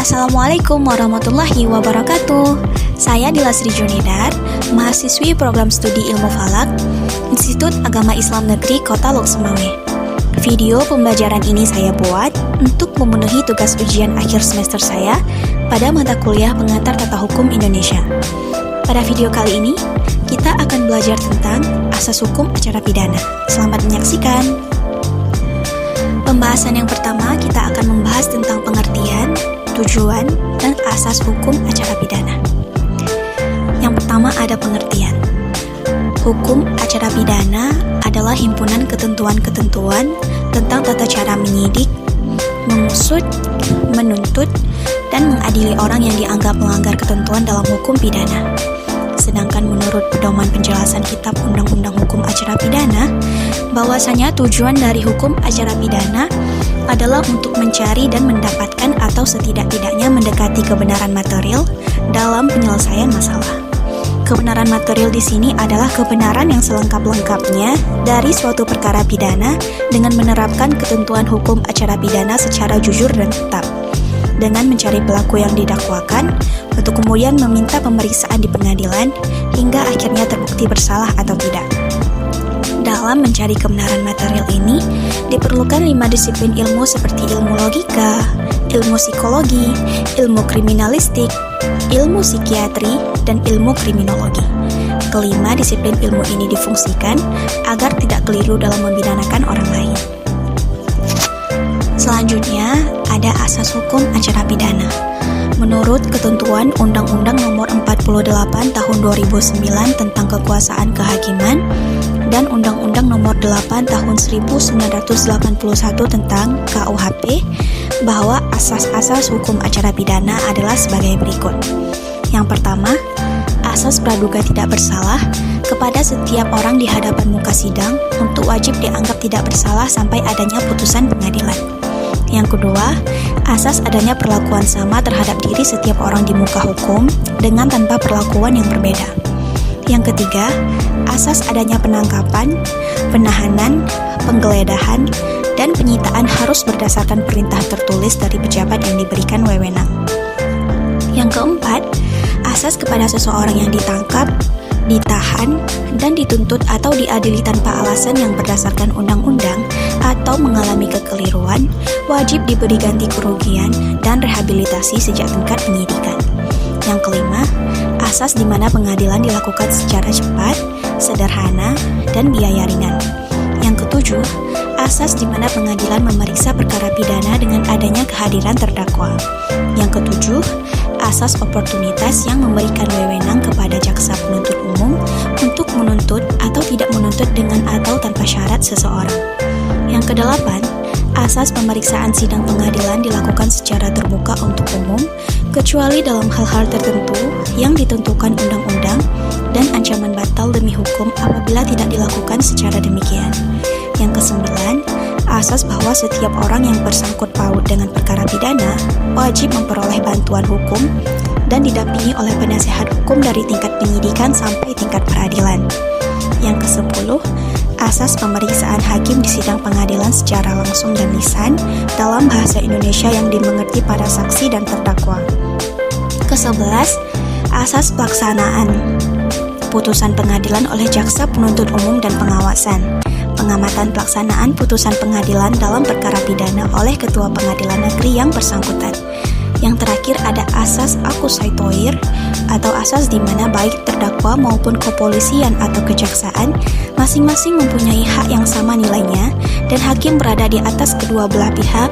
Assalamualaikum warahmatullahi wabarakatuh. Saya Dila Sri Junidar, mahasiswi program studi Ilmu Falak, Institut Agama Islam Negeri Kota Lok Sumawe. Video pembelajaran ini saya buat untuk memenuhi tugas ujian akhir semester saya pada mata kuliah Pengantar Tata Hukum Indonesia. Pada video kali ini, kita akan belajar tentang asas hukum acara pidana. Selamat menyaksikan. Pembahasan yang pertama, kita akan membahas tentang pengertian, tujuan, dan asas hukum acara pidana. Yang pertama ada pengertian. Hukum acara pidana adalah himpunan ketentuan-ketentuan tentang tata cara menyidik, mengusut, menuntut, dan mengadili orang yang dianggap melanggar ketentuan dalam hukum pidana. Sedangkan menurut pedoman penjelasan Kitab Undang-Undang Hukum Acara Pidana, bahwasanya tujuan dari hukum acara pidana adalah untuk mencari dan mendapatkan atau setidak-tidaknya mendekati kebenaran material dalam penyelesaian masalah. Kebenaran material di sini adalah kebenaran yang selengkap-lengkapnya dari suatu perkara pidana dengan menerapkan ketentuan hukum acara pidana secara jujur dan tetap, dengan mencari pelaku yang didakwakan untuk kemudian meminta pemeriksaan di pengadilan hingga akhirnya terbukti bersalah atau tidak. Dalam mencari kebenaran material ini, diperlukan 5 disiplin ilmu seperti ilmu logika, ilmu psikologi, ilmu kriminalistik, ilmu psikiatri, dan ilmu kriminologi. Kelima disiplin ilmu ini difungsikan agar tidak keliru dalam membidanakan orang lain. Selanjutnya, ada asas hukum acara pidana. Menurut ketentuan Undang-Undang Nomor 48 Tahun 2009 tentang Kekuasaan Kehakiman dan Undang-Undang Nomor 8 Tahun 1981 tentang KUHP, bahwa asas-asas hukum acara pidana adalah sebagai berikut. Yang pertama, asas praduga tidak bersalah kepada setiap orang di hadapan muka sidang untuk wajib dianggap tidak bersalah sampai adanya putusan pengadilan. Yang kedua, asas adanya perlakuan sama terhadap diri setiap orang di muka hukum dengan tanpa perlakuan yang berbeda. Yang ketiga, asas adanya penangkapan, penahanan, penggeledahan, dan penyitaan harus berdasarkan perintah tertulis dari pejabat yang diberikan wewenang. Yang keempat, asas kepada seseorang yang ditangkap, ditahan, dan dituntut atau diadili tanpa alasan yang berdasarkan undang-undang atau mengalami kekeliruan, wajib diberi ganti kerugian dan rehabilitasi sejak tingkat penyidikan. Yang kelima, asas di mana pengadilan dilakukan secara cepat, sederhana, dan biaya ringan. Yang ketujuh, asas di mana pengadilan memeriksa perkara pidana dengan adanya kehadiran terdakwa. Yang ketujuh, asas oportunitas yang memberikan wewenang kepada jaksa penuntut umum untuk menuntut atau tidak menuntut dengan atau tanpa syarat seseorang. Yang kedelapan, asas pemeriksaan sidang pengadilan dilakukan secara terbuka untuk umum, kecuali dalam hal-hal tertentu yang ditentukan undang-undang dan ancaman batal demi hukum apabila tidak dilakukan secara demikian. Yang kesembilan, asas bahwa setiap orang yang bersangkut paut dengan perkara pidana wajib memperoleh bantuan hukum dan didampingi oleh penasehat hukum dari tingkat penyidikan sampai tingkat peradilan. Yang kesepuluh, asas pemeriksaan hakim di sidang pengadilan secara langsung dan lisan dalam bahasa Indonesia yang dimengerti para saksi dan terdakwa. Kesebelas, asas pelaksanaan putusan pengadilan oleh jaksa penuntut umum dan pengawasan, pengamatan pelaksanaan putusan pengadilan dalam perkara pidana oleh ketua pengadilan negeri yang bersangkutan. Yang terakhir ada asas akusaitoir atau asas di mana baik terdakwa maupun kepolisian atau kejaksaan masing-masing mempunyai hak yang sama nilainya dan hakim berada di atas kedua belah pihak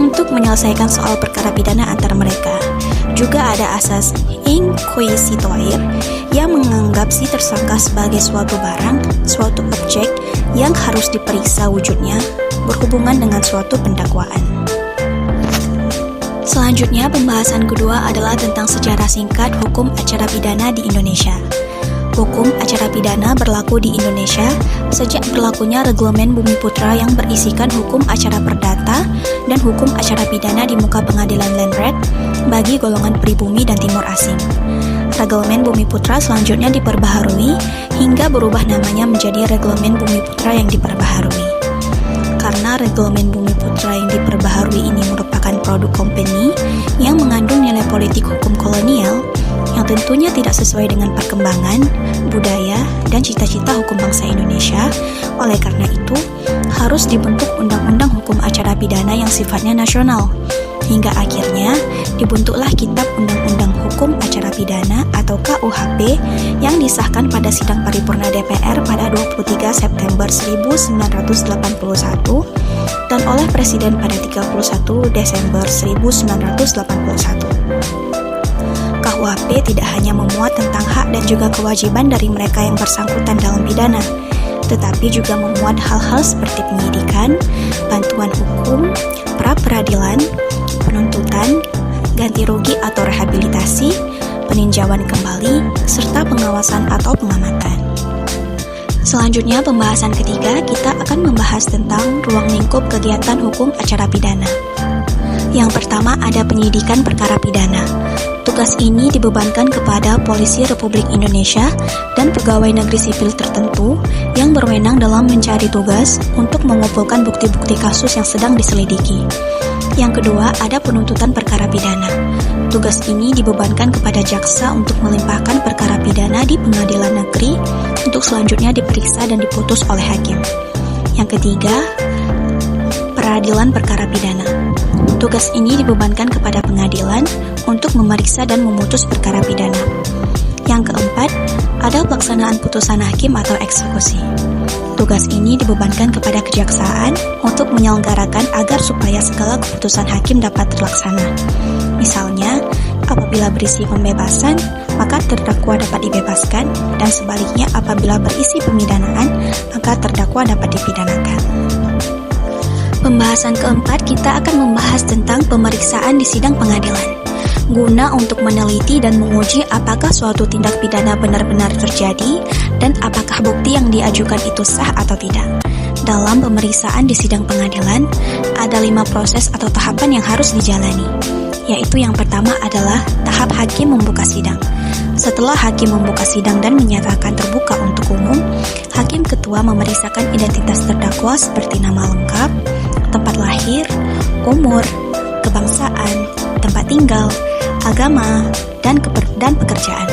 untuk menyelesaikan soal perkara pidana antar mereka. Juga ada asas inquisitoire yang menganggap si tersangka sebagai suatu barang, suatu objek yang harus diperiksa wujudnya berhubungan dengan suatu pendakwaan. Selanjutnya, pembahasan kedua adalah tentang sejarah singkat hukum acara pidana di Indonesia. Hukum acara pidana berlaku di Indonesia sejak berlakunya Reglamen Bumi Putra yang berisikan hukum acara perdata dan hukum acara pidana di muka pengadilan Landrat bagi golongan pribumi dan timur asing. Reglamen Bumi Putra selanjutnya diperbaharui hingga berubah namanya menjadi Reglamen Bumi Putra yang diperbaharui. Karena Reglamen Bumi Putra yang diperbaharui ini merupakan menciptakan produk company yang mengandung nilai politik hukum kolonial yang tentunya tidak sesuai dengan perkembangan, budaya, dan cita-cita hukum bangsa Indonesia. Oleh karena itu, harus dibentuk undang-undang hukum acara pidana yang sifatnya nasional. Hingga akhirnya dibentuklah Kitab Undang-Undang Hukum Acara Pidana atau KUHP yang disahkan pada sidang paripurna DPR pada 23 September 1981 dan oleh Presiden pada 31 Desember 1981. KUHP tidak hanya memuat tentang hak dan juga kewajiban dari mereka yang bersangkutan dalam pidana, tetapi juga memuat hal-hal seperti penyidikan, bantuan hukum, pra-peradilan, penuntutan, ganti rugi atau rehabilitasi, peninjauan kembali, serta pengawasan atau pengamatan. Selanjutnya, pembahasan ketiga, kita akan membahas tentang ruang lingkup kegiatan hukum acara pidana. Yang pertama ada penyidikan perkara pidana. Tugas ini dibebankan kepada Polisi Republik Indonesia dan pegawai negeri sipil tertentu yang berwenang dalam mencari tugas untuk mengumpulkan bukti-bukti kasus yang sedang diselidiki. Yang kedua, ada penuntutan perkara pidana. Tugas ini dibebankan kepada jaksa untuk melimpahkan perkara pidana di pengadilan negeri untuk selanjutnya diperiksa dan diputus oleh hakim. Yang ketiga, peradilan perkara pidana. Tugas ini dibebankan kepada pengadilan untuk memeriksa dan memutus perkara pidana. Yang keempat, ada pelaksanaan putusan hakim atau eksekusi. Tugas ini dibebankan kepada kejaksaan untuk menyelenggarakan agar supaya segala keputusan hakim dapat terlaksana. Misalnya, apabila berisi pembebasan, maka terdakwa dapat dibebaskan, dan sebaliknya apabila berisi pemidanaan, maka terdakwa dapat dipidanakan. Pembahasan keempat, kita akan membahas tentang pemeriksaan di sidang pengadilan, guna untuk meneliti dan menguji apakah suatu tindak pidana benar-benar terjadi dan apakah bukti yang diajukan itu sah atau tidak. Dalam pemeriksaan di sidang pengadilan, ada 5 proses atau tahapan yang harus dijalani, yaitu yang pertama adalah tahap hakim membuka sidang. Setelah hakim membuka sidang dan menyatakan terbuka untuk umum, hakim ketua memeriksakan identitas terdakwa seperti nama lengkap, tempat lahir, umur, kebangsaan, tempat tinggal, agama, dan pekerjaan.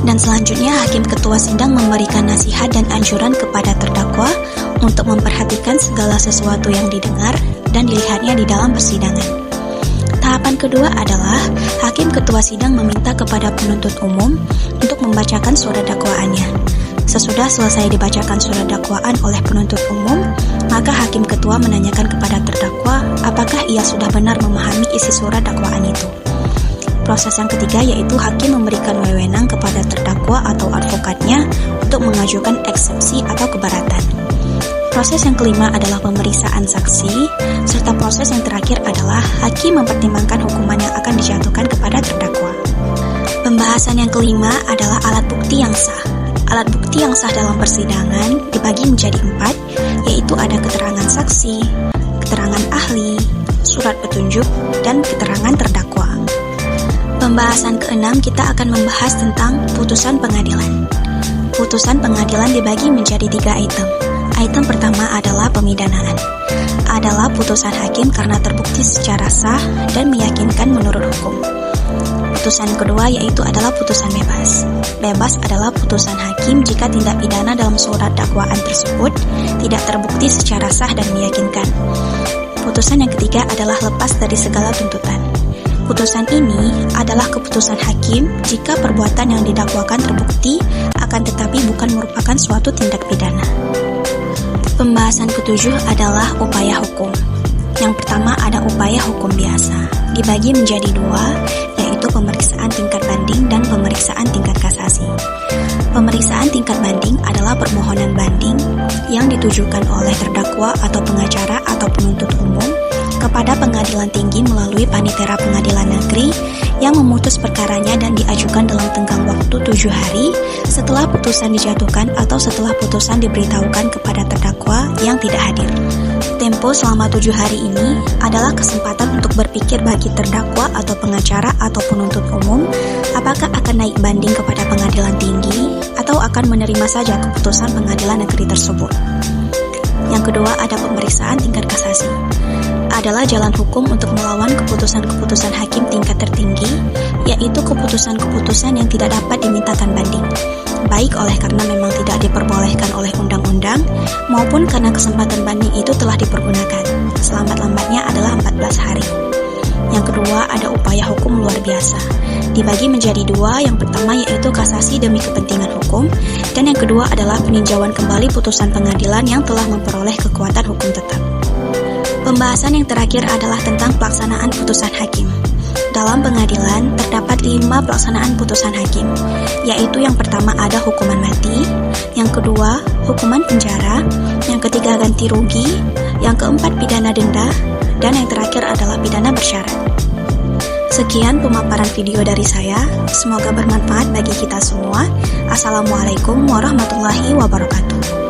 Dan selanjutnya hakim ketua sidang memberikan nasihat dan anjuran kepada terdakwa untuk memperhatikan segala sesuatu yang didengar dan dilihatnya di dalam persidangan. Tahapan kedua adalah hakim ketua sidang meminta kepada penuntut umum untuk membacakan surat dakwaannya. Sesudah selesai dibacakan surat dakwaan oleh penuntut umum, maka hakim ketua menanyakan kepada terdakwa apakah ia sudah benar memahami isi surat dakwaan itu. Proses yang ketiga yaitu hakim memberikan wewenang kepada terdakwa atau advokatnya untuk mengajukan eksepsi atau keberatan. Proses yang kelima adalah pemeriksaan saksi, serta proses yang terakhir adalah hakim mempertimbangkan hukuman yang akan dijatuhkan kepada terdakwa. Pembahasan yang kelima adalah alat bukti yang sah. Alat bukti yang sah dalam persidangan dibagi menjadi 4, yaitu ada keterangan saksi, keterangan ahli, surat petunjuk, dan keterangan terdakwa. Pembahasan keenam, kita akan membahas tentang putusan pengadilan. Putusan pengadilan dibagi menjadi 3 item. Item pertama adalah pemidanaan. Adalah putusan hakim karena terbukti secara sah dan meyakinkan menurut hukum. Putusan kedua yaitu adalah putusan bebas. Bebas adalah putusan hakim jika tindak pidana dalam surat dakwaan tersebut tidak terbukti secara sah dan meyakinkan. Putusan yang ketiga adalah lepas dari segala tuntutan. Putusan ini adalah keputusan hakim jika perbuatan yang didakwakan terbukti akan tetapi bukan merupakan suatu tindak pidana. Pembahasan ketujuh adalah upaya hukum. Yang pertama ada upaya hukum biasa, dibagi menjadi 2, yaitu pemeriksaan tingkat banding dan pemeriksaan tingkat kasasi. Pemeriksaan tingkat banding adalah permohonan banding yang ditujukan oleh terdakwa atau pengacara atau penuntut umum kepada pengadilan tinggi melalui panitera pengadilan negeri yang memutus perkaranya dan diajukan dalam tenggang waktu 7 hari setelah putusan dijatuhkan atau setelah putusan diberitahukan kepada terdakwa yang tidak hadir. Tempo selama 7 hari ini adalah kesempatan untuk berpikir bagi terdakwa atau pengacara atau penuntut umum apakah akan naik banding kepada pengadilan tinggi atau akan menerima saja keputusan pengadilan negeri tersebut. Yang kedua ada pemeriksaan tingkat kasasi. adalah jalan hukum untuk melawan keputusan-keputusan hakim tingkat tertinggi, yaitu keputusan-keputusan yang tidak dapat dimintakan banding, baik oleh karena memang tidak diperbolehkan oleh undang-undang, maupun karena kesempatan banding itu telah dipergunakan. Selambat-lambatnya adalah 14 hari. Yang kedua, ada upaya hukum luar biasa. Dibagi menjadi dua, yang pertama yaitu kasasi demi kepentingan hukum, dan yang kedua adalah peninjauan kembali putusan pengadilan yang telah memperoleh kekuatan hukum tetap. Pembahasan yang terakhir adalah tentang pelaksanaan putusan hakim. Dalam pengadilan, terdapat 5 pelaksanaan putusan hakim, yaitu yang pertama ada hukuman mati, yang kedua hukuman penjara, yang ketiga ganti rugi, yang keempat pidana denda, dan yang terakhir adalah pidana bersyarat. Sekian pemaparan video dari saya, semoga bermanfaat bagi kita semua. Assalamualaikum warahmatullahi wabarakatuh.